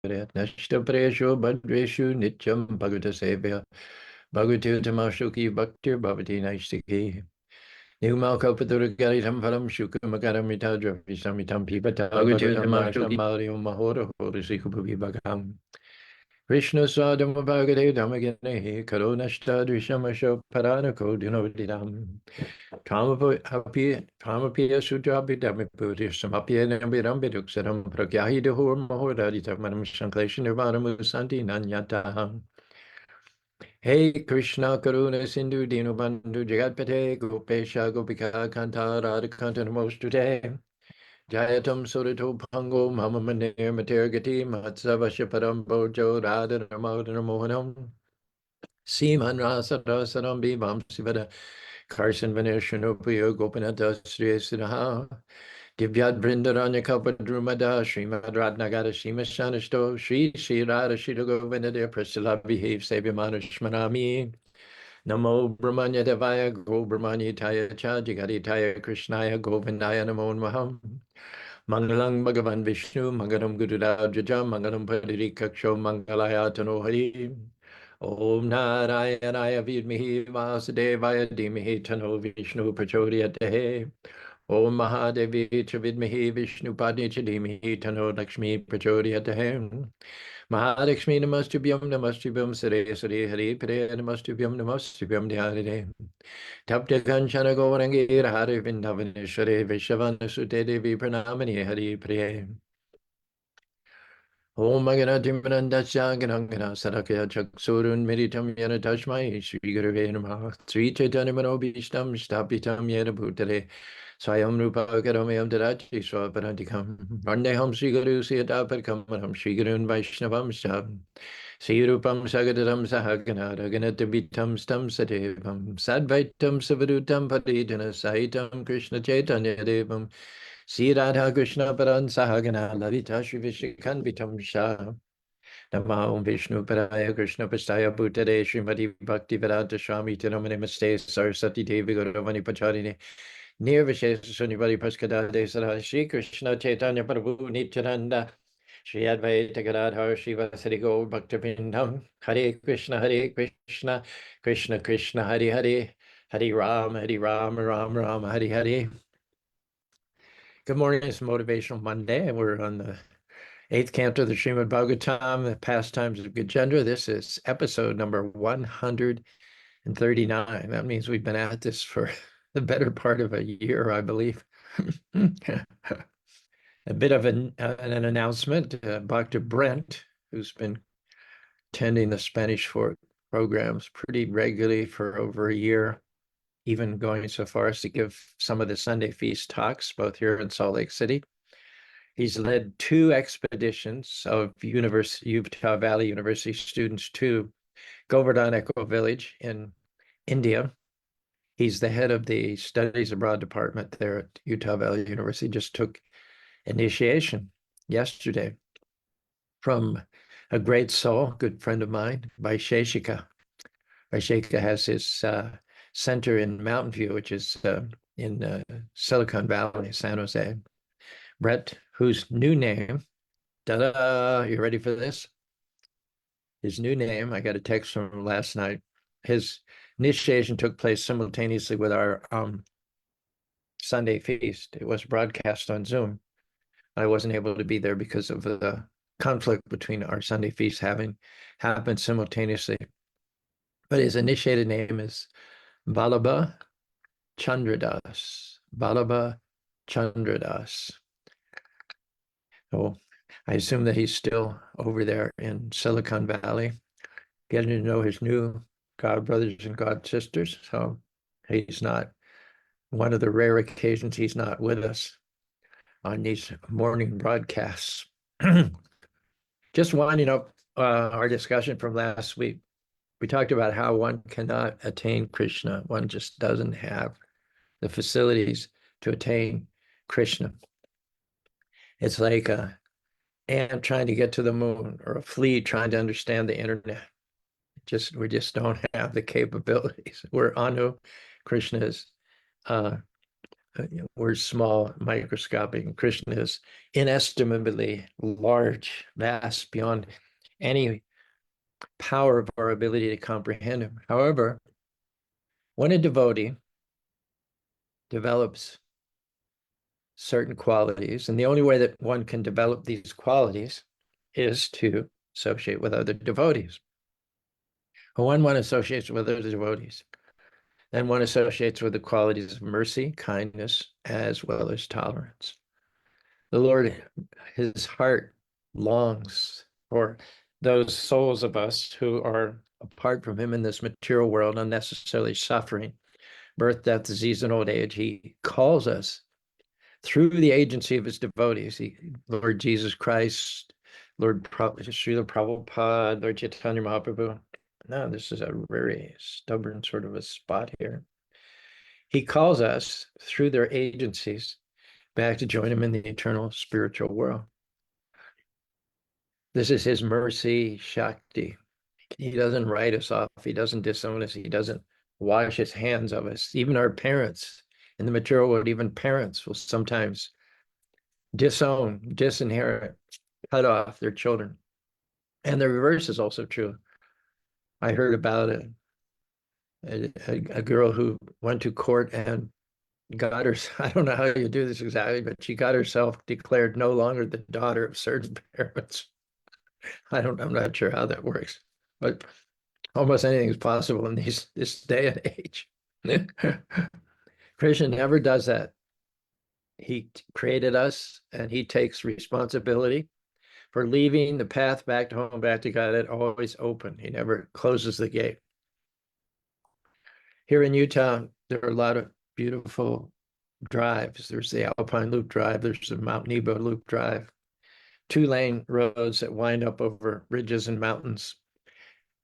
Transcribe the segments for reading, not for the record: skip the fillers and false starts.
Nashtapreshu Badreshu Nityam Bhagavata Sevya Bhagavati Tamashuki Bhaktir Bhavati Naistiki Nirmalkalpaturagaritam Phalam Shukamakaramita Visamitam Pipata Bhagavati Tamashuki Mariam Mahora Horisikububi Bhagam Krishna Sadam Bhagavate Dhamagane Karonashta Drishamasho Paranako Dinodidam Kamapiya Sudrabhidhamipuri Samapya Nambirambiduksaram Pragyahidahur Mahodaditamanam Sanklesha Nirvana Musanti Nanyata Hey Krishna Karuna Sindhu Dinubandhu Jagatpate Gopesha Gopika Kanta Radhakanta Namostute Jayatam Surato Pango Mama Manir Matergati Matsavasha Param Bojo Radha Namodanam Mohanam Seeman Rasa Rasaram Bhimam Sivada Karsan Vaneshanopuyo Gopinata Sri Siddha Divyad Brindaranya Kalpadrumada Srimad Radnagata Shima Shanishto Shri Sri Radha Shira Govinda Prasila Behave Savyamana Shmanami Namo Brahmanya Devaya Go Brahmanya Taya Cha Jigari Taya Krishnaya Govindaya Namo Maham Mangalam Bhagavan Vishnu Mangalam Gurudajajam Mangalam Padiri Kaksho Mangalaya Tano Hari Om Narayana Vidmihi Vasudevaya Dhimahi Tano Vishnu Prachodayate Om Mahadevi Chavidmihi Vishnu Padni Chadimihi Tano Lakshmi Prachodayate Mahalakshmi Namastubhyam Namastubhyam Sare Sare Hari Pare Namastubhyam Namastubhyam Dhyarade Tapta Kanchana Gaurangi Hari Vrindavaneshware Vishavana Sute Devi Pranamani Hari Pare Om Magana Dimbanandasya Ganangana Sarakya Chaksurun Meditam Yana Tashmai Sri Gurave Namaha Sri Chaitanya Manobhishtam Stapitam Yena Bhutale Swayam Rupa Karamyam Dadachi Swaparantikam Vandeham Sri Guru Siyataparkamaram Sri Gurun Vaishnavam Shabam Sri Rupam Sagadaram Sahagana Raganatavitam Stam Sadevam Sadvaitam Savadutam Padidana Sahitam Krishna Chaitanya Devam Sri Radha Krishna Paran Sahagana Lalita Shri Vishikan Vitam Shah Namo Vishnu Padaya Krishna Pastaya Bhutade Srimati Bhakti Vedanta Swami Tinamane Namaste Sarasati Devi Gauravani Pacharini Nirvishesa Sunibari Paskadade Sarah Shri Krishna Chaitanya Prabhu Nityananda Shri Advaita Gadadhar Shiva Sari Gaur Bhaktavindam Hare Krishna Krishna Krishna Hare Hare Hare Ram Ram Ram Hare Hare. Good morning, it's Motivational Monday, and we're on the 8th canto of the Srimad Bhagavatam, the pastimes of Gajendra. This is episode number 139. That means we've been at this for the better part of a year, I believe. A bit of an announcement. Dr. Brent, who's been attending the Spanish Fork programs pretty regularly for over a year, even going so far as to give some of the Sunday feast talks, both here in Salt Lake City. He's led 2 expeditions of Utah Valley University students to Govardhan Echo Village in India. He's the head of the Studies Abroad department there at Utah Valley University. Just took initiation yesterday from a great soul, good friend of mine, Vaisheshika. Vaisheshika has his center in Mountain View, which is in Silicon Valley, San Jose. Brett, whose new name, ta-da, you ready for this? His new name, I got a text from him last night. His initiation took place simultaneously with our Sunday feast. It was broadcast on Zoom. I wasn't able to be there because of the conflict between our Sunday feast having happened simultaneously. But his initiated name is Vallabha Chandradas. Vallabha Chandradas. So I assume that he's still over there in Silicon Valley, getting to know his new God brothers and God sisters. So he's not, one of the rare occasions he's not with us on these morning broadcasts. Just winding up our discussion from last week, we talked about how one cannot attain Krishna. One just doesn't have the facilities to attain Krishna. It's like an ant trying to get to the moon or a flea trying to understand the internet. We just don't have the capabilities. We're Anu, Krishna's we're small, microscopic, and Krishna is inestimably large, vast, beyond any power of our ability to comprehend him. However, when a devotee develops certain qualities, and the only way that one can develop these qualities is to associate with other devotees. When one associates with other devotees, then one associates with the qualities of mercy, kindness, as well as tolerance. The Lord, his heart longs for those souls of us who are apart from him in this material world, unnecessarily suffering, birth, death, disease, and old age. He calls us through the agency of his devotees, Lord Jesus Christ, Lord Srila Prabhupada, Lord Chaitanya Mahaprabhu. No, this is a very stubborn sort of a spot here. He calls us through their agencies back to join him in the eternal spiritual world. This is his mercy, Shakti. He doesn't write us off. He doesn't disown us. He doesn't wash his hands of us. Even our parents in the material world, even parents will sometimes disown, disinherit, cut off their children. And the reverse is also true. I heard about a girl who went to court and got her, I don't know how you do this exactly, but she got herself declared no longer the daughter of certain parents. I'm not sure how that works, but almost anything is possible in this day and age. Krishna never does that. He created us and he takes responsibility for leaving the path back to home, back to God, always open. He never closes the gate. Here in Utah, there are a lot of beautiful drives. There's the Alpine Loop Drive, there's the Mount Nebo Loop Drive, 2-lane roads that wind up over ridges and mountains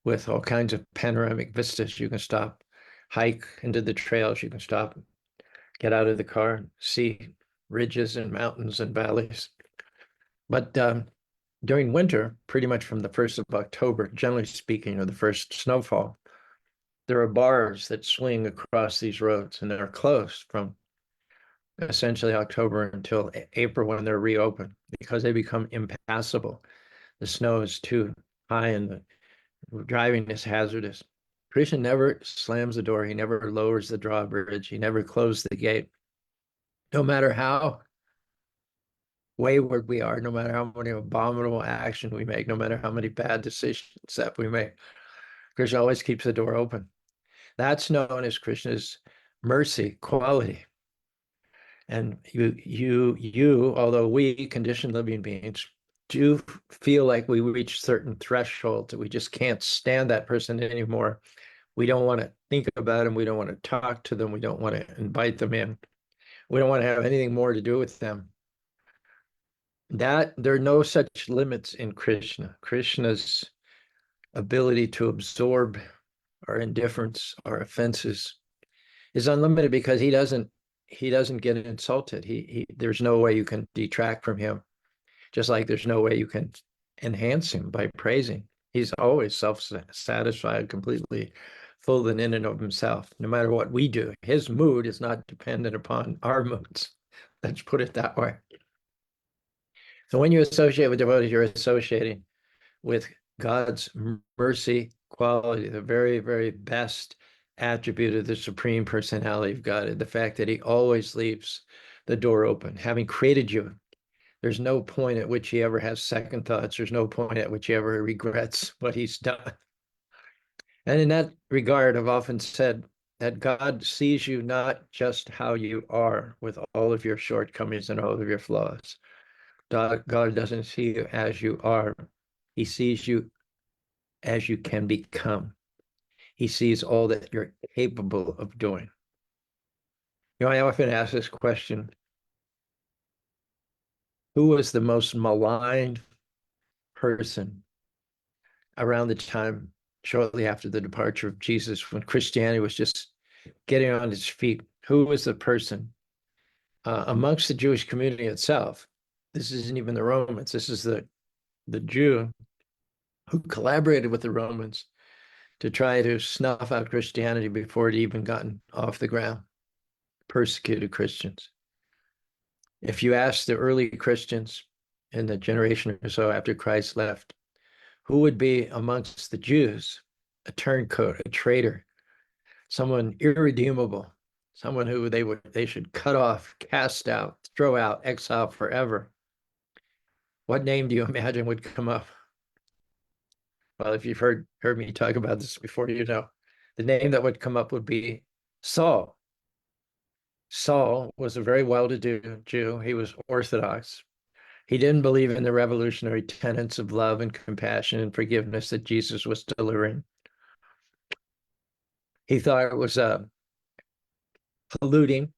with all kinds of panoramic vistas. You can stop, hike into the trails, you can stop, get out of the car, see ridges and mountains and valleys. But during winter, pretty much from the 1st of October, generally speaking, or the first snowfall, there are bars that swing across these roads, and they're closed from essentially October until April when they're reopened because they become impassable. The snow is too high and the driving is hazardous. Krishna never slams the door. He never lowers the drawbridge. He never closed the gate. No matter how wayward we are, no matter how many abominable action we make, no matter how many bad decisions that we make, Krishna always keeps the door open. That's known as Krishna's mercy quality. And although we conditioned living beings do feel like we reach certain thresholds that we just can't stand that person anymore. We don't want to think about them. We don't want to talk to them. We don't want to invite them in. We don't want to have anything more to do with them. That there are no such limits in Krishna. Krishna's ability to absorb our indifference, our offenses, is unlimited because he doesn't get insulted. There's no way you can detract from him, just like there's no way you can enhance him by praising. He's always self-satisfied, completely full and in and of himself, no matter what we do. His mood is not dependent upon our moods. Let's put it that way. So when you associate with devotees, you're associating with God's mercy quality, the very, very best attribute of the Supreme Personality of God, the fact that he always leaves the door open. Having created you, there's no point at which he ever has second thoughts. There's no point at which he ever regrets what he's done. And in that regard, I've often said that God sees you not just how you are with all of your shortcomings and all of your flaws. God doesn't see you as you are. He sees you as you can become. He sees all that you're capable of doing. I often ask this question: who was the most maligned person around the time shortly after the departure of Jesus, when Christianity was just getting on its feet? Who was the person amongst the Jewish community itself? This isn't even the Romans. This is the Jew who collaborated with the Romans to try to snuff out Christianity before it even gotten off the ground, persecuted Christians. If you ask the early Christians in the generation or so after Christ left, who would be amongst the Jews a turncoat, a traitor, someone irredeemable, someone who they should cut off, cast out, throw out, exile forever? What name do you imagine would come up? Well, if you've heard me talk about this before, you know the name that would come up would be Saul. Saul was a very well-to-do Jew. He was Orthodox. He didn't believe in the revolutionary tenets of love and compassion and forgiveness that Jesus was delivering. He thought it was polluting,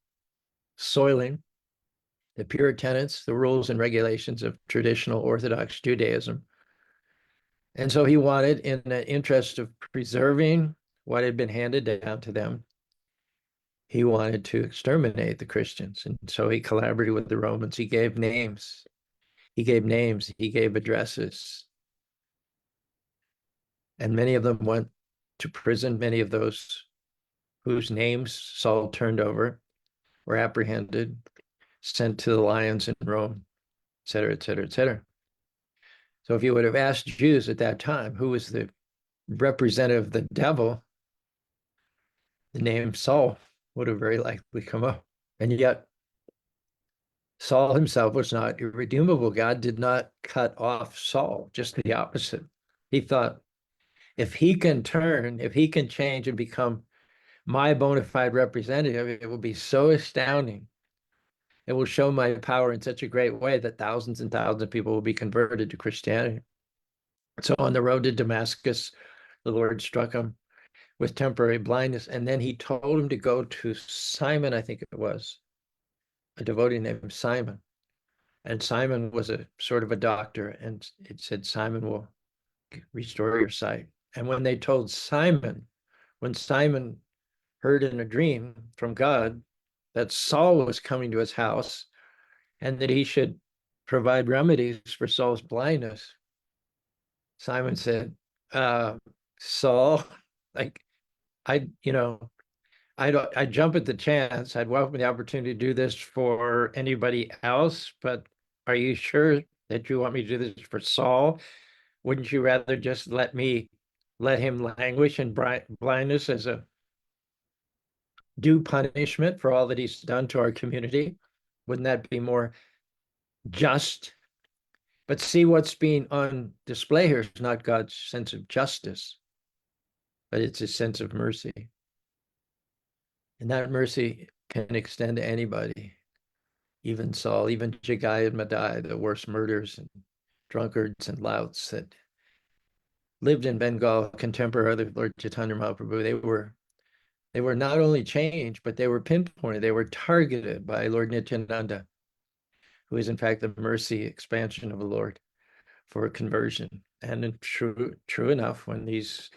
soiling the pure tenets, the rules and regulations of traditional Orthodox Judaism. And so he wanted, in the interest of preserving what had been handed down to them, he wanted to exterminate the Christians. And so he collaborated with the Romans. He gave names. He gave names. He gave addresses. And many of them went to prison. Many of those whose names Saul turned over were apprehended, sent to the lions in Rome, et cetera, et cetera, et cetera. So if you would have asked Jews at that time who was the representative of the devil, the name Saul would have very likely come up. And yet, Saul himself was not irredeemable. God did not cut off Saul, just the opposite. He thought, if he can turn, if he can change and become my bona fide representative, it will be so astounding. It will show my power in such a great way that thousands and thousands of people will be converted to Christianity. So on the road to Damascus, the Lord struck him with temporary blindness. And then he told him to go to Simon, I think it was, a devotee named Simon. And Simon was a sort of a doctor. And it said, Simon will restore your sight. And when they told Simon, when Simon heard in a dream from God that Saul was coming to his house and that he should provide remedies for Saul's blindness, Simon said, Saul, like I'd jump at the chance. I'd welcome the opportunity to do this for anybody else, but are you sure that you want me to do this for Saul? Wouldn't you rather just let him languish in blindness as a due punishment for all that he's done to our community? Wouldn't that be more just? But see, what's being on display here is not God's sense of justice, but it's his sense of mercy. And that mercy can extend to anybody, even Saul, even Jagai and Madai, the worst murderers and drunkards and louts that lived in Bengal contemporary of Lord Chaitanya Mahaprabhu. They were not only changed, but they were pinpointed. They were targeted by Lord Nityananda, who is in fact the mercy expansion of the Lord for conversion. And true enough, when these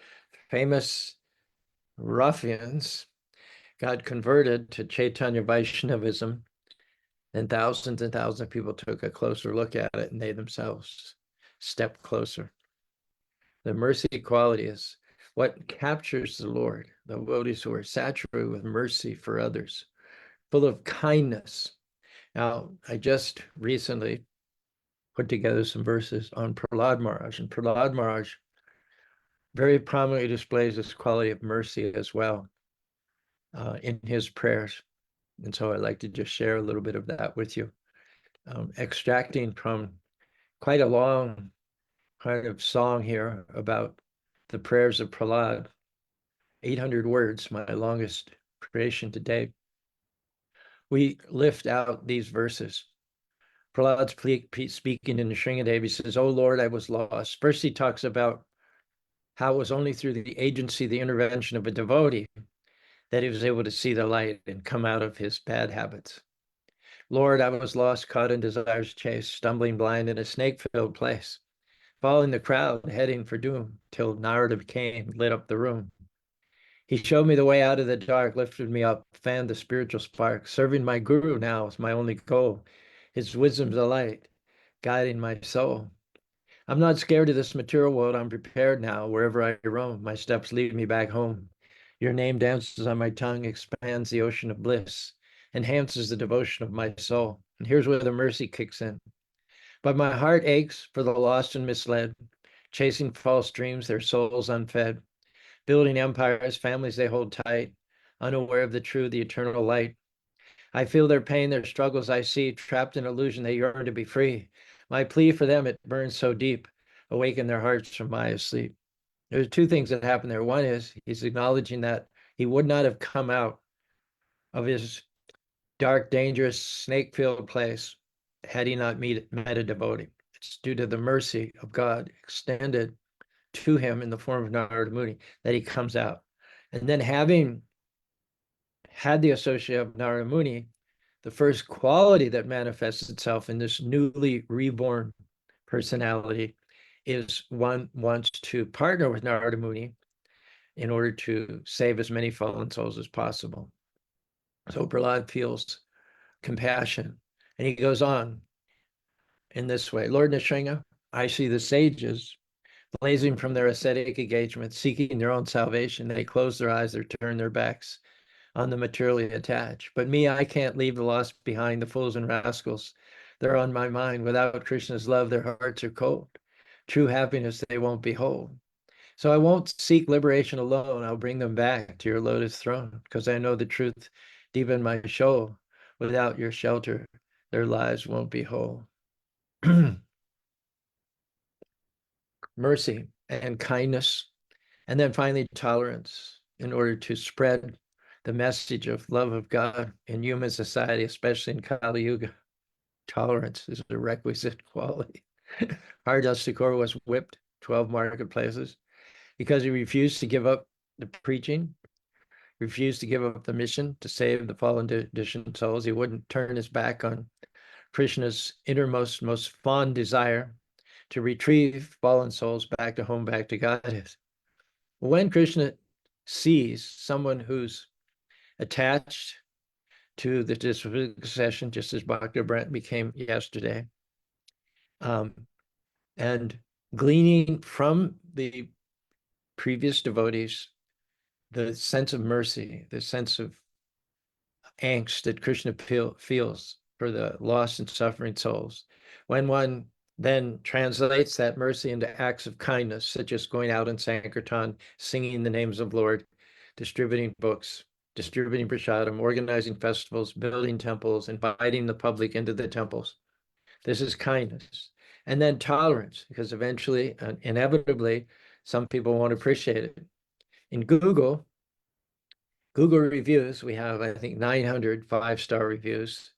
famous ruffians got converted to Chaitanya Vaishnavism, and thousands of people took a closer look at it, and they themselves stepped closer. The mercy quality is what captures the Lord, the devotees who are saturated with mercy for others, full of kindness. Now, I just recently put together some verses on Prahlad Maharaj, and Prahlad Maharaj very prominently displays this quality of mercy as well in his prayers. And so I'd like to just share a little bit of that with you, extracting from quite a long kind of song here about the prayers of Prahlad, 800 words, my longest creation to date. We lift out these verses. Prahlad's speaking in the Shringadev, he says, "Oh Lord, I was lost." First, he talks about how it was only through the agency, the intervention of a devotee, that he was able to see the light and come out of his bad habits. Lord, I was lost, caught in desire's chase, stumbling blind in a snake-filled place, following the crowd, heading for doom, till Narada came, lit up the room. He showed me the way out of the dark, lifted me up, fanned the spiritual spark. Serving my guru now is my only goal. His wisdom's a light, guiding my soul. I'm not scared of this material world. I'm prepared now. Wherever I roam, my steps lead me back home. Your name dances on my tongue, expands the ocean of bliss. enhances the devotion of my soul. And here's where the mercy kicks in. But my heart aches for the lost and misled, chasing false dreams, their souls unfed, building empires, families they hold tight, unaware of the true, the eternal light. I feel their pain, their struggles I see, trapped in illusion, they yearn to be free. My plea for them, it burns so deep, awaken their hearts from my sleep. There's two things that happen there. One is he's acknowledging that he would not have come out of his dark, dangerous, snake-filled place had he not met a devotee. It's due to the mercy of God extended to him in the form of Narada Muni that he comes out. And then having had the associate of Narada Muni, the first quality that manifests itself in this newly reborn personality is one wants to partner with Narada Muni in order to save as many fallen souls as possible. So Prahlad feels compassion, and he goes on in this way. Lord Nrsinga, I see the sages blazing from their ascetic engagement, seeking their own salvation. They close their eyes, they turn their backs on the materially attached. But me, I can't leave the lost behind, the fools and rascals. They're on my mind. Without Krishna's love, their hearts are cold. True happiness they won't behold. So I won't seek liberation alone. I'll bring them back to your lotus throne because I know the truth deep in my soul. Without your shelter, their lives won't be whole. Mercy and kindness, and then finally tolerance in order to spread the message of love of God in human society, especially in Kali Yuga. Tolerance is a requisite quality. Haridas Thakur was whipped 12 marketplaces because he refused to give up the preaching, refused to give up the mission to save the fallen conditioned souls. He wouldn't turn his back on Krishna's innermost, most fond desire to retrieve fallen souls back to home, back to Godhead. When Krishna sees someone who's attached to the succession, just as Bhakti Brent became yesterday, and gleaning from the previous devotees the sense of mercy, the sense of angst that Krishna feels for the lost and suffering souls. When one then translates that mercy into acts of kindness, such as going out in Sankirtan, singing the names of Lord, distributing books, distributing prasadam, organizing festivals, building temples, inviting the public into the temples. This is kindness. And then tolerance, because eventually, inevitably, some people won't appreciate it. In Google reviews, we have, I think, 900 5-star reviews,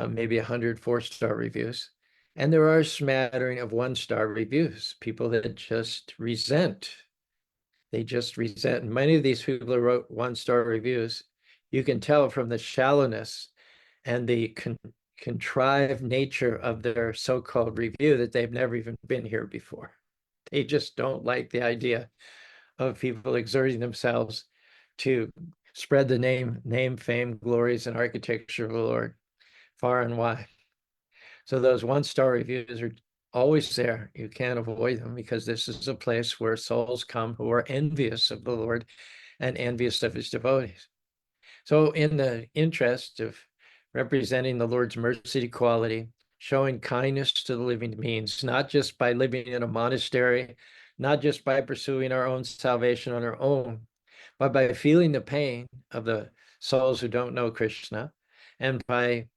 maybe 100 4-star reviews. And there are a smattering of 1-star reviews, people that just resent. They just resent. And many of these people who wrote 1-star reviews, you can tell from the shallowness and the contrived nature of their so-called review that they've never even been here before. They just don't like the idea of people exerting themselves to spread the name, fame, glories, and architecture of the Lord far and wide. So those 1-star reviews are always there. You can't avoid them because this is a place where souls come who are envious of the Lord and envious of his devotees. So in the interest of representing the Lord's mercy quality, showing kindness to the living beings, not just by living in a monastery, not just by pursuing our own salvation on our own, but by feeling the pain of the souls who don't know Krishna, and by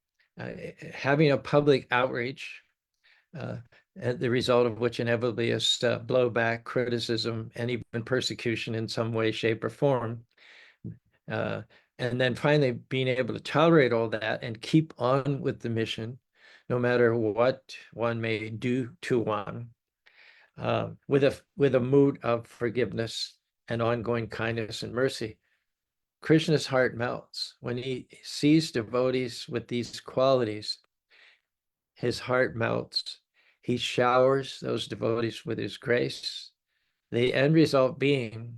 having a public outreach, the result of which inevitably is blowback, criticism, and even persecution in some way, shape, or form. And then finally being able to tolerate all that and keep on with the mission, no matter what one may do to one, with a mood of forgiveness and ongoing kindness and mercy. Krishna's heart melts. When he sees devotees with these qualities, his heart melts. He showers those devotees with his grace, the end result being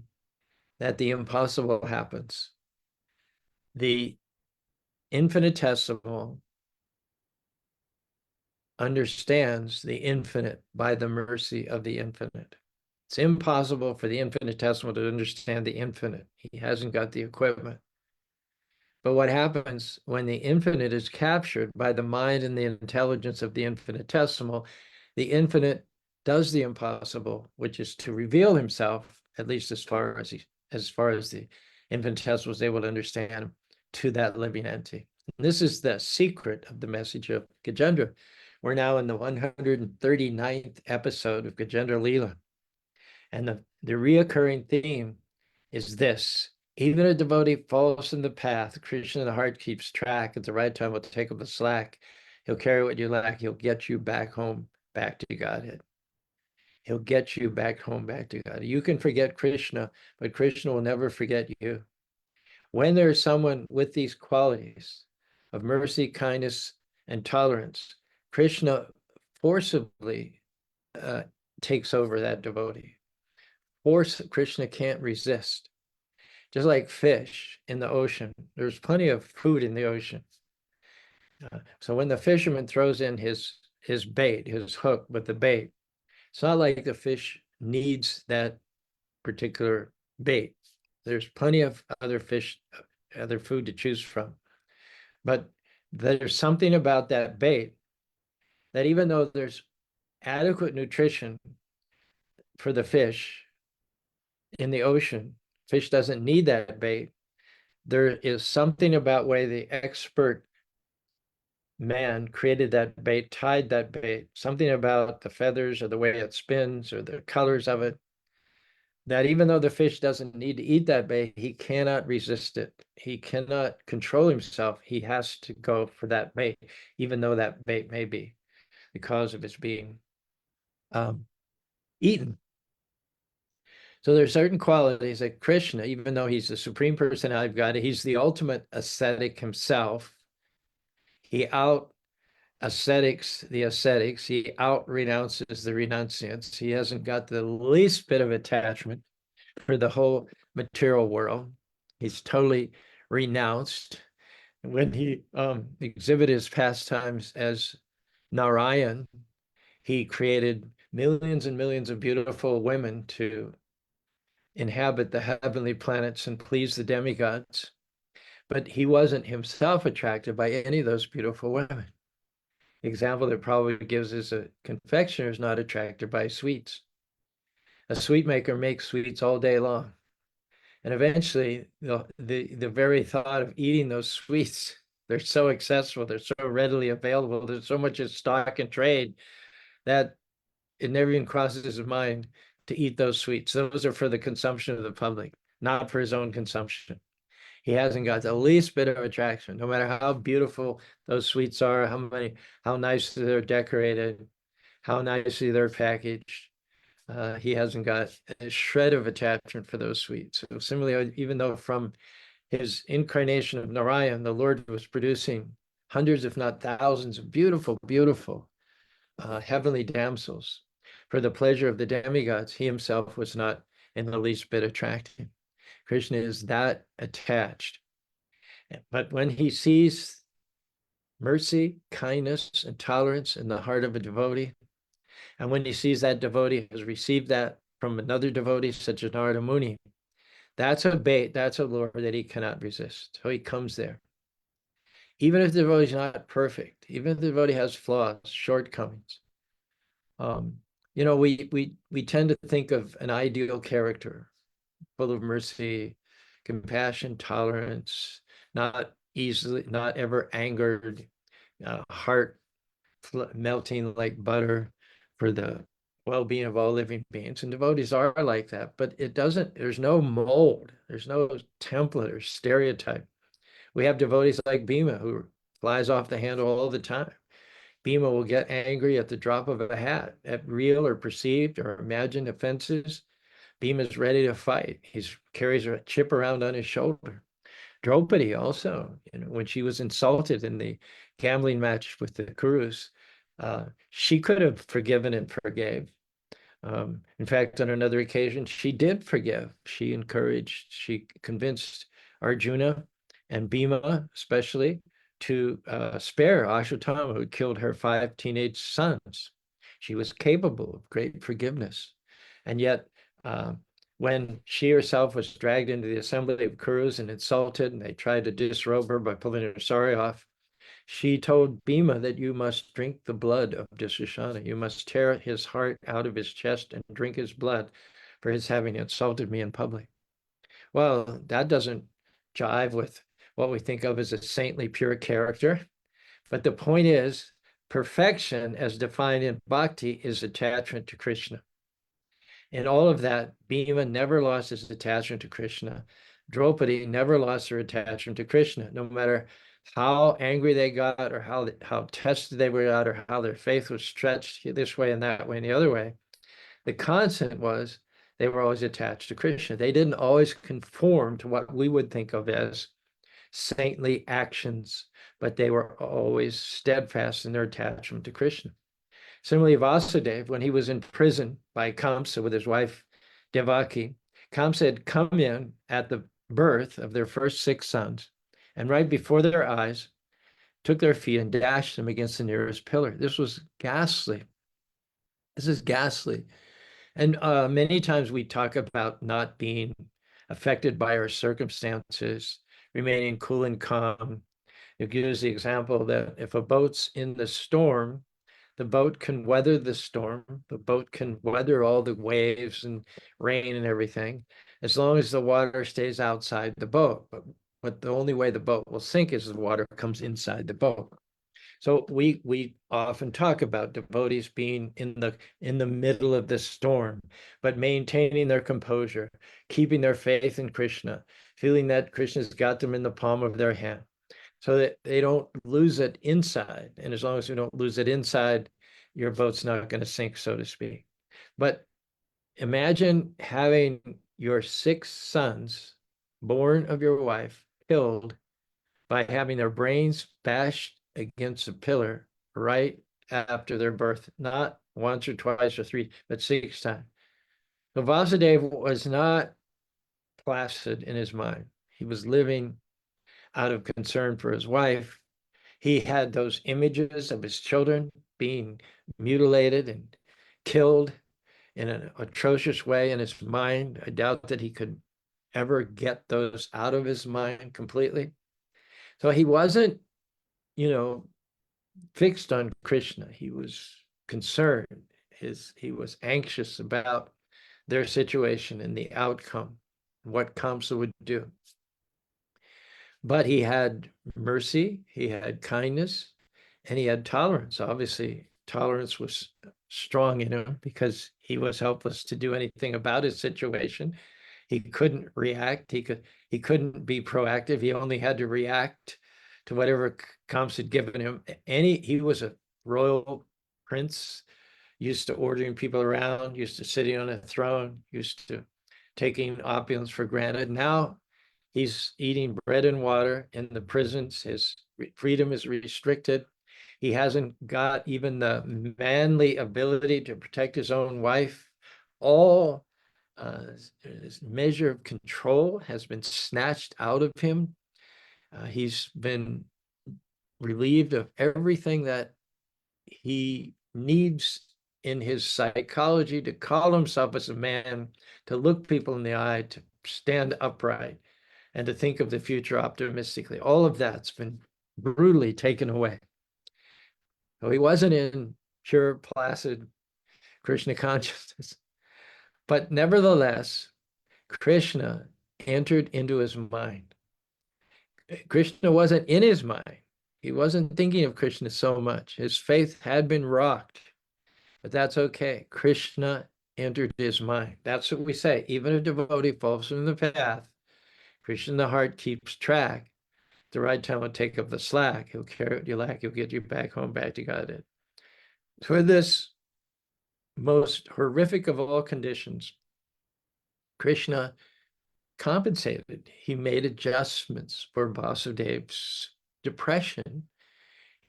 that the impossible happens. The infinitesimal understands the infinite by the mercy of the infinite. It's impossible for the infinitesimal to understand the infinite. He hasn't got the equipment. But what happens when the infinite is captured by the mind and the intelligence of the infinitesimal, the infinite does the impossible, which is to reveal himself, at least as far as the infinitesimal is able to understand him, to that living entity. And this is the secret of the message of Gajendra. We're now in the 139th episode of Gajendra Lila. And the reoccurring theme is this. Even a devotee falls from the path, Krishna in the heart keeps track. At the right time, will take up the slack. He'll carry what you lack. He'll get you back home, back to Godhead. He'll get you back home, back to God. You can forget Krishna, but Krishna will never forget you. When there's someone with these qualities of mercy, kindness, and tolerance, Krishna forcibly takes over that devotee. Krishna can't resist. Just like fish in the ocean, there's plenty of food in the ocean. So when the fisherman throws in his bait, his hook with the bait, it's not like the fish needs that particular bait. There's plenty of other fish, other food to choose from. But there's something about that bait that even though there's adequate nutrition for the fish in the ocean, fish doesn't need that bait. There is something about way the expert man created that bait, tied that bait, something about the feathers or the way it spins or the colors of it, that even though the fish doesn't need to eat that bait, he cannot resist it. He cannot control himself. He has to go for that bait, even though that bait may be the cause of its being eaten. So there are certain qualities that Krishna, even though he's the supreme personality of God, he's the ultimate ascetic himself. He out ascetics the ascetics. He out renounces the renunciants. He hasn't got the least bit of attachment for the whole material world. He's totally renounced. When he exhibited his pastimes as Narayan, he created millions and millions of beautiful women to inhabit the heavenly planets and please the demigods. But he wasn't himself attracted by any of those beautiful women. The example that probably gives is a confectioner is not attracted by sweets. A sweet maker makes sweets all day long. And eventually, the very thought of eating those sweets, they're so accessible, they're so readily available, there's so much in stock and trade that it never even crosses his mind to eat those sweets. Those are for the consumption of the public, not for his own consumption. He hasn't got the least bit of attraction, no matter how beautiful those sweets are, how nicely they're decorated, how nicely they're packaged. He hasn't got a shred of attachment for those sweets. So similarly, even though from his incarnation of Narayan, the Lord was producing hundreds, if not thousands, of beautiful, beautiful heavenly damsels for the pleasure of the demigods, he himself was not in the least bit attractive. Krishna is that attached. But when he sees mercy, kindness, and tolerance in the heart of a devotee, and when he sees that devotee has received that from another devotee, such as Narada Muni, that's a bait, that's a lure that he cannot resist. So he comes there. Even if the devotee is not perfect, even if the devotee has flaws, shortcomings, we tend to think of an ideal character full of mercy, compassion, tolerance, not ever angered, heart melting like butter for the well-being of all living beings. And devotees are like that, but there's no mold, there's no template or stereotype. We have devotees like Bhima who flies off the handle all the time. Bhima will get angry at the drop of a hat at real or perceived or imagined offenses. Bhima's ready to fight. He carries a chip around on his shoulder. Draupadi also, when she was insulted in the gambling match with the Kurus, she could have forgiven and forgave. In fact, on another occasion, she did forgive. She convinced Arjuna and Bhima, especially, to spare Ashwatthama, who killed her 5 teenage sons. She was capable of great forgiveness. And yet, when she herself was dragged into the assembly of Kurus and insulted, and they tried to disrobe her by pulling her sari off, she told Bhima that you must drink the blood of Dushasana. You must tear his heart out of his chest and drink his blood for his having insulted me in public. Well, that doesn't jive with what we think of as a saintly, pure character. But the point is, perfection, as defined in bhakti, is attachment to Krishna. In all of that, Bhima never lost his attachment to Krishna. Draupadi never lost her attachment to Krishna, no matter how angry they got or how tested they were at or how their faith was stretched this way and that way and the other way. The constant was they were always attached to Krishna. They didn't always conform to what we would think of as saintly actions, but they were always steadfast in their attachment to Krishna. Similarly, Vasudeva, when he was in prison by Kamsa with his wife Devaki, Kamsa had come in at the birth of their first 6 sons, and right before their eyes, took their feet and dashed them against the nearest pillar. This was ghastly. This is ghastly. And many times we talk about not being affected by our circumstances, remaining cool and calm. You use the example that if a boat's in the storm, the boat can weather the storm. The boat can weather all the waves and rain and everything, as long as the water stays outside the boat. But the only way the boat will sink is the water comes inside the boat. So we often talk about devotees being in the middle of the storm, but maintaining their composure, keeping their faith in Krishna, feeling that Krishna's got them in the palm of their hand, so that they don't lose it inside. And as long as you don't lose it inside, your boat's not going to sink, so to speak. But imagine having your 6 sons born of your wife killed by having their brains bashed against a pillar right after their birth, not once or twice or 3, but 6 times. So Vasudeva was not placid in his mind. He was living out of concern for his wife. He had those images of his children being mutilated and killed in an atrocious way in his mind. I doubt that he could ever get those out of his mind completely. So he wasn't, fixed on Krishna. He was concerned. He was anxious about their situation and the outcome, what Kamsa would do. But he had mercy, he had kindness, and he had tolerance. Obviously, tolerance was strong in him because he was helpless to do anything about his situation. He couldn't react. He couldn't be proactive. He only had to react to whatever Kamsa had given him. He was a royal prince, used to ordering people around, used to sitting on a throne, used to taking opulence for granted. Now he's eating bread and water in the prisons. His freedom is restricted. He hasn't got even the manly ability to protect his own wife. All his measure of control has been snatched out of him. He's been relieved of everything that he needs in his psychology to call himself as a man, to look people in the eye, to stand upright, and to think of the future optimistically. All of that's been brutally taken away. So he wasn't in pure, placid Krishna consciousness. But nevertheless, Krishna entered into his mind. Krishna wasn't in his mind. He wasn't thinking of Krishna so much. His faith had been rocked, but that's okay. Krishna entered his mind. That's what we say. Even if a devotee falls from the path, Krishna in the heart keeps track. The right time will take up the slack. He'll carry what you lack. He'll get you back home, back to Godhead. For this most horrific of all conditions, Krishna compensated. He made adjustments for Vasudeva's depression.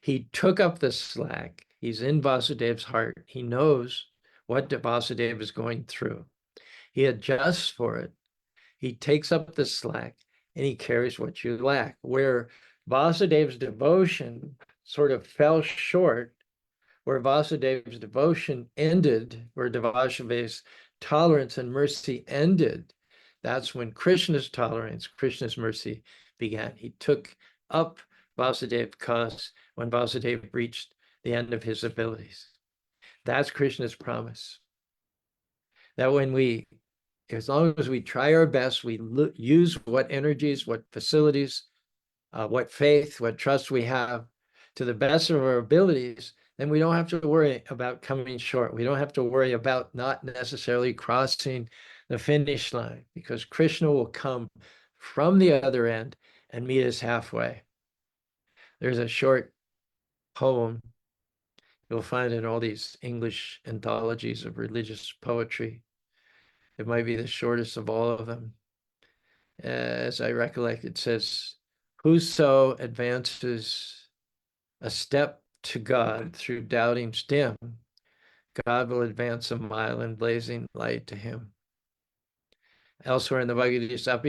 He took up the slack. He's in Vasudeva's heart. He knows what Vasudeva is going through. He adjusts for it. He takes up the slack and he carries what you lack. Where Vasudeva's devotion sort of fell short, where Vasudeva's devotion ended, where Vasudeva's tolerance and mercy ended, that's when Krishna's tolerance, Krishna's mercy began. He took up Vasudeva cause when Vasudeva reached the end of his abilities. That's Krishna's promise. That when we, as long as we try our best, we use what energies, what facilities, what faith, what trust we have to the best of our abilities, then we don't have to worry about coming short. We don't have to worry about not necessarily crossing the finish line, because Krishna will come from the other end and meet us halfway. There's a short poem you'll find in all these English anthologies of religious poetry. It might be the shortest of all of them. As I recollect, it says, "Whoso advances a step to God through doubting's dim, God will advance a mile in blazing light to him." Elsewhere in the Bhagavad Gita,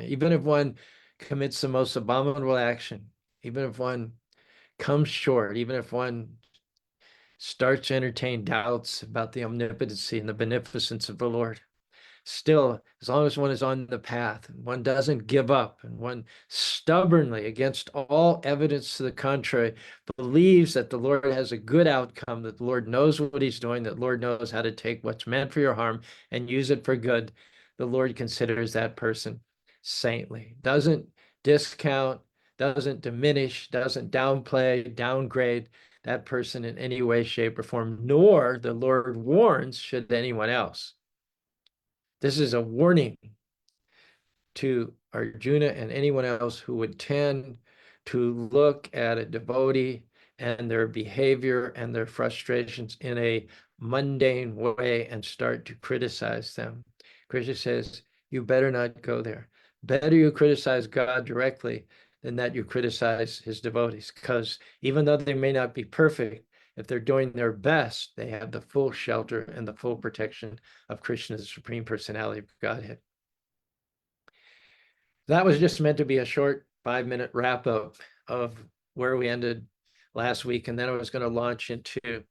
even if one commits the most abominable action, even if one comes short, even if one starts to entertain doubts about the omnipotency and the beneficence of the Lord, still, as long as one is on the path, and one doesn't give up, and one stubbornly, against all evidence to the contrary, believes that the Lord has a good outcome, that the Lord knows what he's doing, that the Lord knows how to take what's meant for your harm and use it for good, the Lord considers that person saintly. Doesn't discount, doesn't diminish, doesn't downplay, downgrade that person in any way, shape, or form, nor the Lord warns should anyone else. This is a warning to Arjuna and anyone else who would tend to look at a devotee and their behavior and their frustrations in a mundane way and start to criticize them. Krishna says, you better not go there. Better you criticize God directly than that you criticize his devotees, because even though they may not be perfect, if they're doing their best, they have the full shelter and the full protection of Krishna's Supreme Personality of Godhead. That was just meant to be a short 5-minute wrap up of where we ended last week. And then I was going to launch into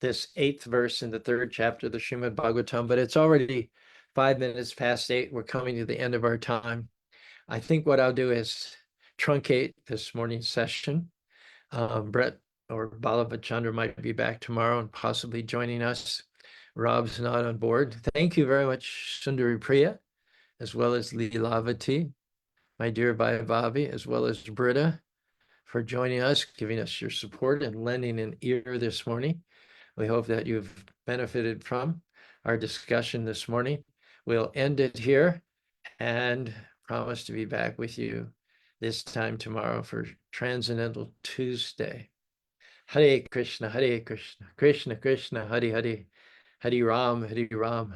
this 8th verse in the 3rd chapter of the Srimad Bhagavatam, but it's already 5 minutes past 8. We're coming to the end of our time. I think what I'll do is truncate this morning's session. Brett or Balabhachandra might be back tomorrow and possibly joining us. Rob's not on board. Thank you very much, Sundari Priya, as well as Lilavati, my dear Vaibhavi, as well as Britta, for joining us, giving us your support and lending an ear this morning. We hope that you've benefited from our discussion this morning. We'll end it here and promise to be back with you this time tomorrow for Transcendental Tuesday. Hare Krishna, Krishna Krishna, Hare Hare, Hare Ram,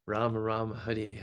Ram Ram, Hare Hare.